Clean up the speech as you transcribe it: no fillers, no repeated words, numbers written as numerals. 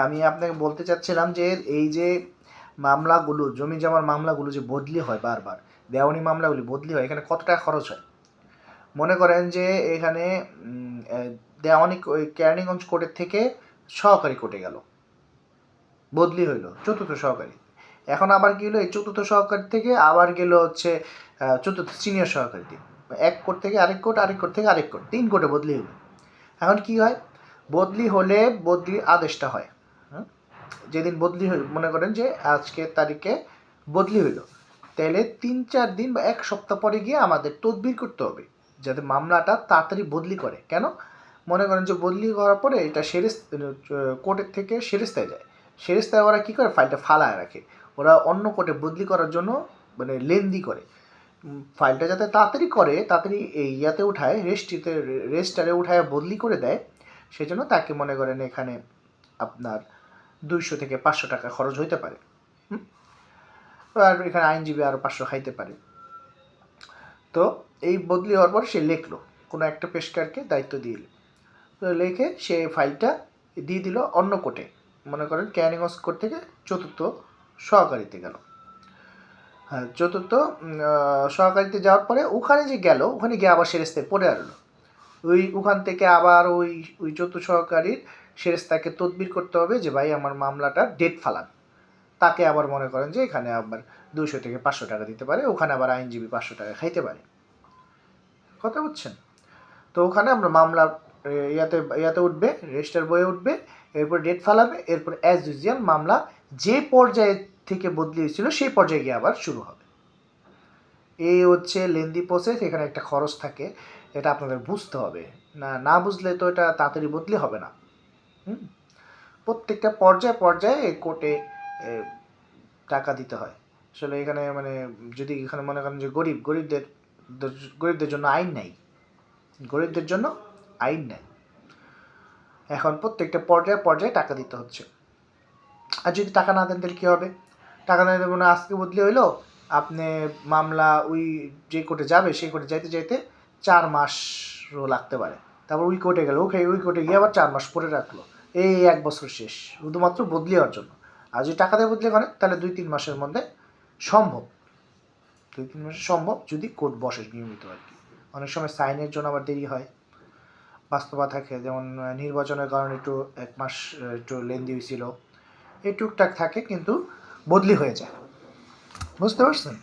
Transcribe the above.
আমি আপনাকে বলতে চাচ্ছিলাম যে এই যে মামলাগুলো, জমি জমার মামলাগুলো যে বদলি হয় বারবার, দেওয়ানি মামলাগুলি বদলি হয়, এখানে কত টাকা খরচ হয়? মনে করেন যে এখানে দেওয়ানি ওই কেরানীগঞ্জ কোর্টের থেকে সহকারী কোর্টে গেল, বদলি হইলো চতুর্থ সহকারী। এখন আবার কি হলো, এই চতুর্থ সহকারী থেকে আবার গেল হচ্ছে চতুর্থ সিনিয়র সহকারী। এক কোর্ট থেকে আরেক কোর্ট, আরেক কোর্ট থেকে আরেক কোর্ট, 3 কোর্টে বদলি হলো। এখন কি হয়, বদলি হলে বদলির আদেশটা হয়। যেদিন বদলি হইল, মনে করেন যে আজকের তারিখে বদলি হইল, তাহলে 3-4 দিন বা 1 সপ্তাহ পরে গিয়ে আমাদের তদবির করতে হবে যাতে মামলাটা তাড়াতাড়ি বদলি করে। কেন? মনে করেন যে বদলি করার পরে এটা কোর্টের থেকে সেরেস্তায় যায়। সেরেস্তায় ওরা কী করে, ফাইলটা ফালায় রাখে। ওরা অন্য কোর্টে বদলি করার জন্য মানে লেন্দি করে। ফাইলটা যাতে তাড়াতাড়ি করে, তাড়াতাড়ি এই ইয়াতে উঠায়, রেজিস্টারে উঠায় বদলি করে দেয়, সেজন্য তাকে মনে করেন এখানে আপনার 200 থেকে 500 টাকা খরচ হইতে পারে। আর এখানে আইনজীবী আরও 500 খাইতে পারে। তো এই বদলি হওয়ার পর সে লিখলো, কোনো একটা পেশকারকে দায়িত্ব দিয়ে তো লিখে সে ফাইলটা দিয়ে দিল অন্য কোর্টে, মনে করেন কেরানীগঞ্জ কোর্ট থেকে চতুর্থ সহকারীতে গেল। হ্যাঁ, চতুর্থ সহকারীতে যাওয়ার পরে ওখানে যে গেল, ওখানে গিয়ে আবার সেরেস্তায় পড়ে আসলো। ওখান থেকে আবার ওই চতুর্থ সহকারীর সেরেস্তাকে তদবির করতে হবে যে ভাই আমার মামলাটা ডেট ফালান। তাকে আবার মনে করেন যে এখানে আবার 200 থেকে 500 টাকা দিতে পারে, ওখানে আবার আইনজীবী 500 টাকা খাইতে পারে। কথা বুঝছেন? তো ওখানে আমরা মামলা ইয়াতে উঠবে, রেজিস্টার বইয়ে উঠবে, এরপর ডেট ফালাবে, এরপর অ্যাজ ইউজুয়াল মামলা যে পর্যায়ে থেকে বদলি হয়েছিল সেই পর্যায়ে গিয়ে আবার শুরু হবে। এই হচ্ছে লেন্দি প্রসেস। এখানে একটা খরচ থাকে, এটা আপনাদের বুঝতে হবে। না বুঝলে তো এটা তাড়াতাড়ি বদলি হবে না। প্রত্যেকটা পর্যায়ে কোর্টে টাকা দিতে হয়। আসলে এখানে মানে যদি এখানে মনে করেন যে গরিবদের জন্য আইন নাই, গরিবদের জন্য আইন নাই। এখন প্রত্যেকটা পর্যায়ে টাকা দিতে হচ্ছে। আর যদি টাকা না দেন তাহলে কী হবে? টাকা না দেবেন, আজকে বদলি হইলো, আপনি মামলা ওই যে কোর্টে যাবে সেই কোর্টে যাইতে 4 মাসও লাগতে পারে। তারপর ওই কোর্টে গেল, ওই কোর্টে গিয়ে আবার 4 মাস পরে রাখলো, এই 1 বছর শেষ শুধুমাত্র বদলি হওয়ার জন্য। আর যদি টাকা দিয়ে বদলি করেন তাহলে 2-3 মাসের মধ্যে সম্ভব, 2-3 মাসে সম্ভব, যদি কোর্ট বসে নিয়মিত আর কি। অনেক সময় সাইনের জন্য আবার দেরি হয়, বাস্তবতা থাকে, যেমন নির্বাচনের কারণে একটু 1 মাস একটু লেন্দি হয়েছিল, এই টুকটাক থাকে, কিন্তু বদলি হয়ে যায়। বুঝতে পারছেন?